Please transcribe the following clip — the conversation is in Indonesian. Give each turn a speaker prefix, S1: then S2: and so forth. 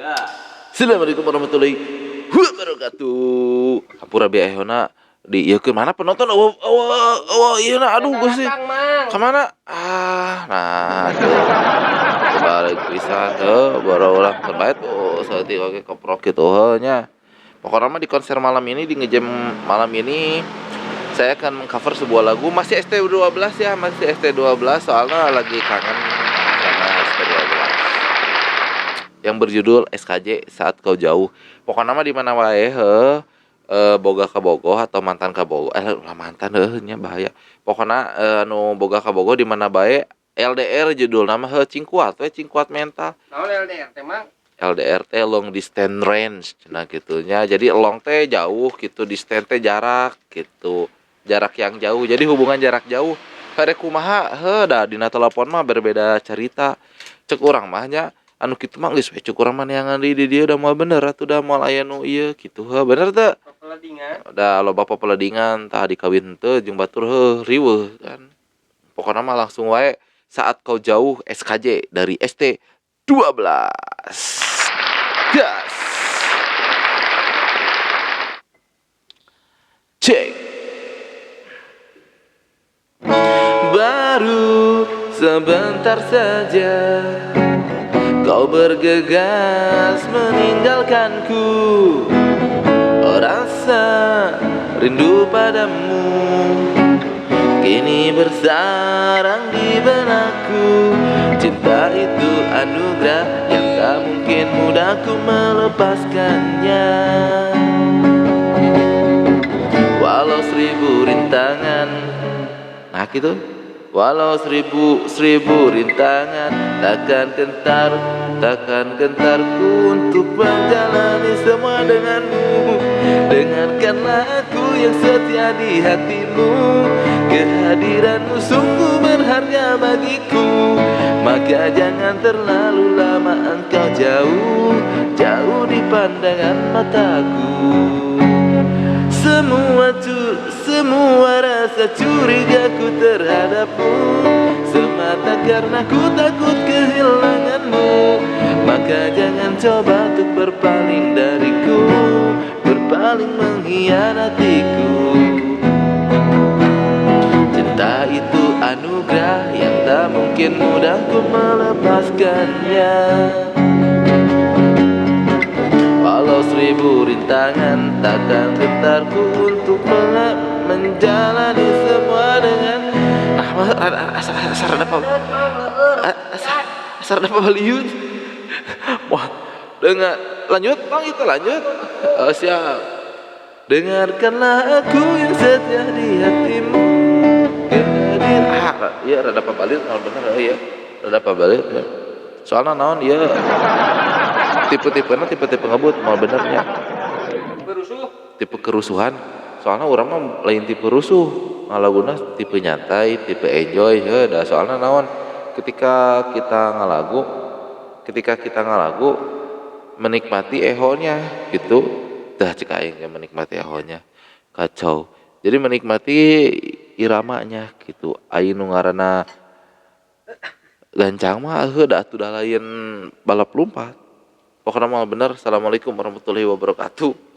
S1: Assalamualaikum warahmatullahi wabarakatuh. Hampura biaya ayeuna di ieu mana penonton ieu aduh Gusti. Ka mana? Nah balik pisan boro urang terbaik saeutik oge koprok kitu nya. Pokoknya mah di konser malam ini di ngejam malam ini saya akan mengcover sebuah lagu masih ST12 ya, masih ST12 soalnya lagi kangen sama ST12 yang berjudul SKJ Saat Kau Jauh. Pokoknya mah di mana wae boga ka Bogoh atau mantan ka Bogoh. Lah mantan nya bahaya. Pokoknya anu boga ka Bogoh di mana bae LDR judul nama cingkuat we cingkuat mental.
S2: Naon LDR teh Mang?
S1: LDR teh long distance range cenah gitunya. Jadi long teh jauh gitu, distance teh jarak gitu. Jarak yang jauh. Jadi hubungan jarak jauh. Hare kumaha da dina telepon mah berbeda cerita. Cek urang mah nya anu kitu mah geus we cuk urang mah neangan di dieu da moal bener atuh da moal aya nu ieu kitu bener teu?
S2: Pepeledingan.
S1: Da loba pepeledingan tah dikawin teu jeung batur riweuh kan. Pokona mah langsung wae Saat Kau Jauh SKJ dari ST12. Gas. Cek. Baru sebentar saja kau bergegas meninggalkanku. Oh rasa rindu padamu kini bersarang di benakku. Cinta itu anugerah yang tak mungkin mudah ku melepaskannya. Walau 1000 rintangan, nah gitu. Walau seribu rintangan, takkan gentarku untuk menjalani semua denganmu. Dengarkanlah aku yang setia di hatimu. Kehadiranmu sungguh berharga bagiku. Maka jangan terlalu lama engkau jauh di pandangan mataku. Semua rasa curigaku terhadapmu semata karena ku takut kehilanganmu. Maka jangan coba untuk berpaling dariku, berpaling mengkhianatiku. Cinta itu anugerah yang tak mungkin mudah ku melepaskannya. Walau 1000 rintangan, takkan gentarku untuk menjalani semua dengan asar ada apa baliut. Wah, lanjut bang itu lanjut. Siap. Dengarkanlah aku yang setia di hatimu. Iya rada apa baliut naon bener ya. Rada apa baliut ya. Soalnya naon ya tipe-tipena tipe-tipe ngebut mau benernya tipe kerusuhan. Soalnya orang mah lain tipe rusuh, ngalaguna tipe nyantai, tipe enjoy da soalnya naon ketika kita ngalagu menikmati ehonya gitu dah cek aing menikmati ehonya kacau. Jadi menikmati iramanya gitu. Aing nu ngaranna gancang mah da atuh da lain balap lompat. Pokoknya mal bener. Assalamualaikum warahmatullahi wabarakatuh.